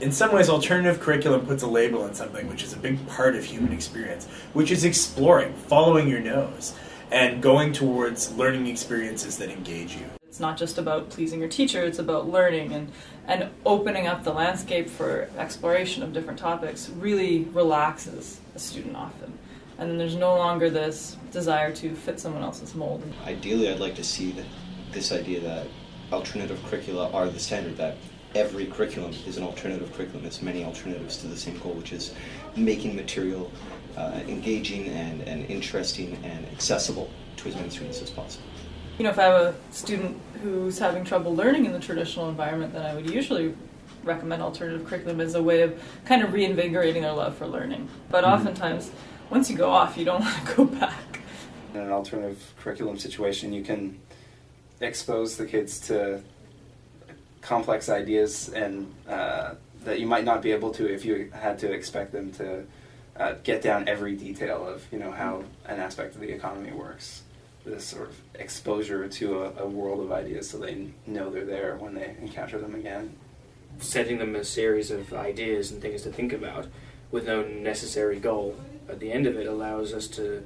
in some ways, alternative curriculum puts a label on something which is a big part of human experience, which is exploring, following your nose, and going towards learning experiences that engage you. It's not just about pleasing your teacher, it's about learning and opening up the landscape for exploration of different topics really relaxes a student often. And then there's no longer this desire to fit someone else's mold. Ideally, I'd like to see this idea that alternative curricula are the standard, that every curriculum is an alternative curriculum. It's many alternatives to the same goal, which is making material engaging and interesting and accessible to as many students as possible. You know, if I have a student who's having trouble learning in the traditional environment, then I would usually recommend alternative curriculum as a way of kind of reinvigorating their love for learning. But oftentimes, once you go off, you don't want to go back. In an alternative curriculum situation, you can expose the kids to complex ideas and that you might not be able to if you had to expect them to get down every detail of, you know, how an aspect of the economy works. This sort of exposure to a world of ideas so they know they're there when they encounter them again. Setting them a series of ideas and things to think about with no necessary goal at the end of it allows us to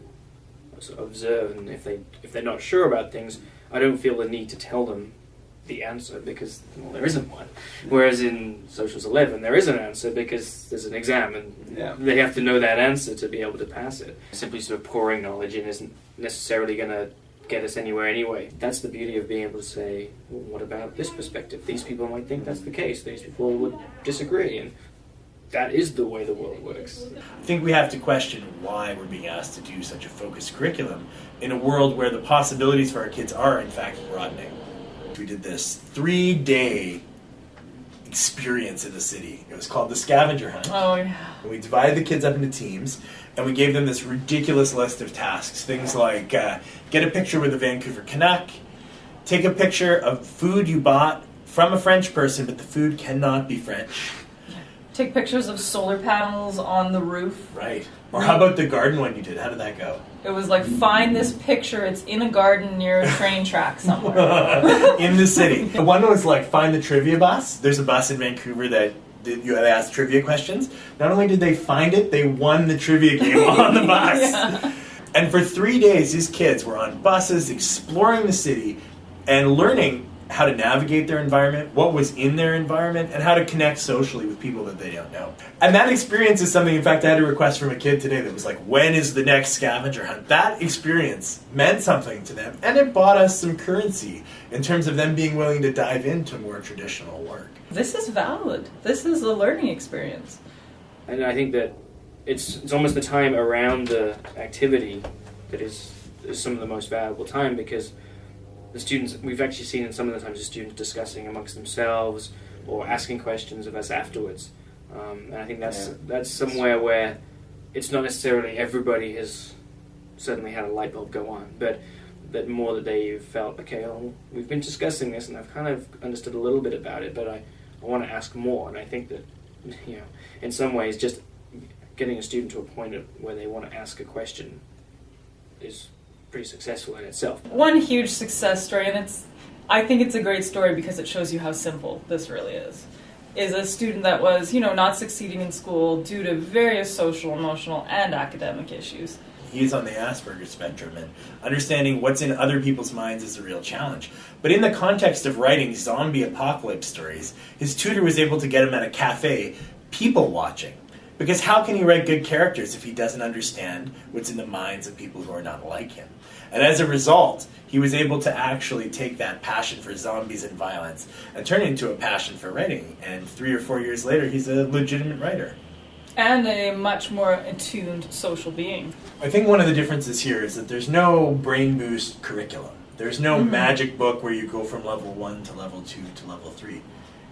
observe, and if they're not sure about things, I don't feel the need to tell them the answer because, well, there isn't one. Whereas in Socials 11 there is an answer because there's an exam and they have to know that answer to be able to pass it. Simply sort of pouring knowledge in isn't necessarily going to get us anywhere anyway. That's the beauty of being able to say, well, what about this perspective? These people might think that's the case, these people would disagree, and that is the way the world works. I think we have to question why we're being asked to do such a focused curriculum in a world where the possibilities for our kids are in fact broadening. We did this 3-day experience in the city. It was called the Scavenger Hunt. Oh, yeah. And we divided the kids up into teams, and we gave them this ridiculous list of tasks. Things like get a picture with a Vancouver Canuck, take a picture of food you bought from a French person, but the food cannot be French. Take pictures of solar panels on the roof. Right. Or how about the garden one you did? How did that go? It was like, find this picture, it's in a garden near a train track somewhere. In the city. The one was like, find the trivia bus. There's a bus in Vancouver that you had to ask trivia questions. Not only did they find it, they won the trivia game on the bus. Yeah. And for 3 days, these kids were on buses, exploring the city, and learning how to navigate their environment, what was in their environment, and how to connect socially with people that they don't know. And that experience is something, in fact, I had a request from a kid today that was like, when is the next scavenger hunt? That experience meant something to them, and it bought us some currency in terms of them being willing to dive into more traditional work. This is valid. This is a learning experience. And I think that it's almost the time around the activity that is some of the most valuable time, because the students, we've actually seen in some of the times the students discussing amongst themselves or asking questions of us afterwards. And I think that's somewhere where it's not necessarily everybody has certainly had a light bulb go on, but more that they felt, okay, well, we've been discussing this and I've kind of understood a little bit about it, but I want to ask more. And I think that, you know, in some ways just getting a student to a point where they want to ask a question is pretty successful in itself. One huge success story, and I think it's a great story because it shows you how simple this really is a student that was, you know, not succeeding in school due to various social, emotional, and academic issues. He's on the Asperger's spectrum, and understanding what's in other people's minds is a real challenge. But in the context of writing zombie apocalypse stories, his tutor was able to get him at a cafe people watching. Because how can he write good characters if he doesn't understand what's in the minds of people who are not like him? And as a result, he was able to actually take that passion for zombies and violence and turn it into a passion for writing. And 3 or 4 years later, he's a legitimate writer. And a much more attuned social being. I think one of the differences here is that there's no BrainBoost curriculum. There's no magic book where you go from level 1 to level 2 to level 3.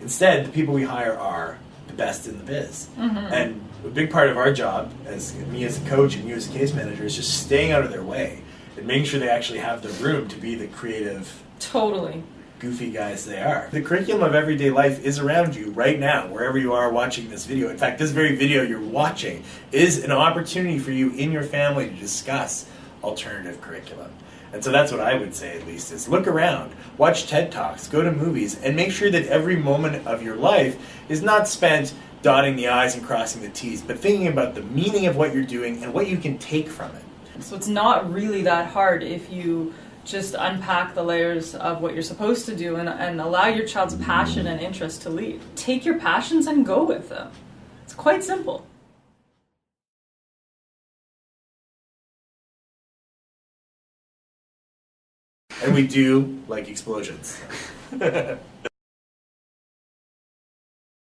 Instead, the people we hire are the best in the biz. And a big part of our job, as me as a coach and you as a case manager, is just staying out of their way and making sure they actually have the room to be the creative, totally goofy guys they are. The curriculum of everyday life is around you right now, wherever you are watching this video. In fact, this very video you're watching is an opportunity for you in your family to discuss alternative curriculum. And so that's what I would say, at least, is look around, watch TED Talks, go to movies, and make sure that every moment of your life is not spent dotting the I's and crossing the T's, but thinking about the meaning of what you're doing and what you can take from it. So it's not really that hard if you just unpack the layers of what you're supposed to do and allow your child's passion and interest to lead. Take your passions and go with them. It's quite simple. And we do like explosions.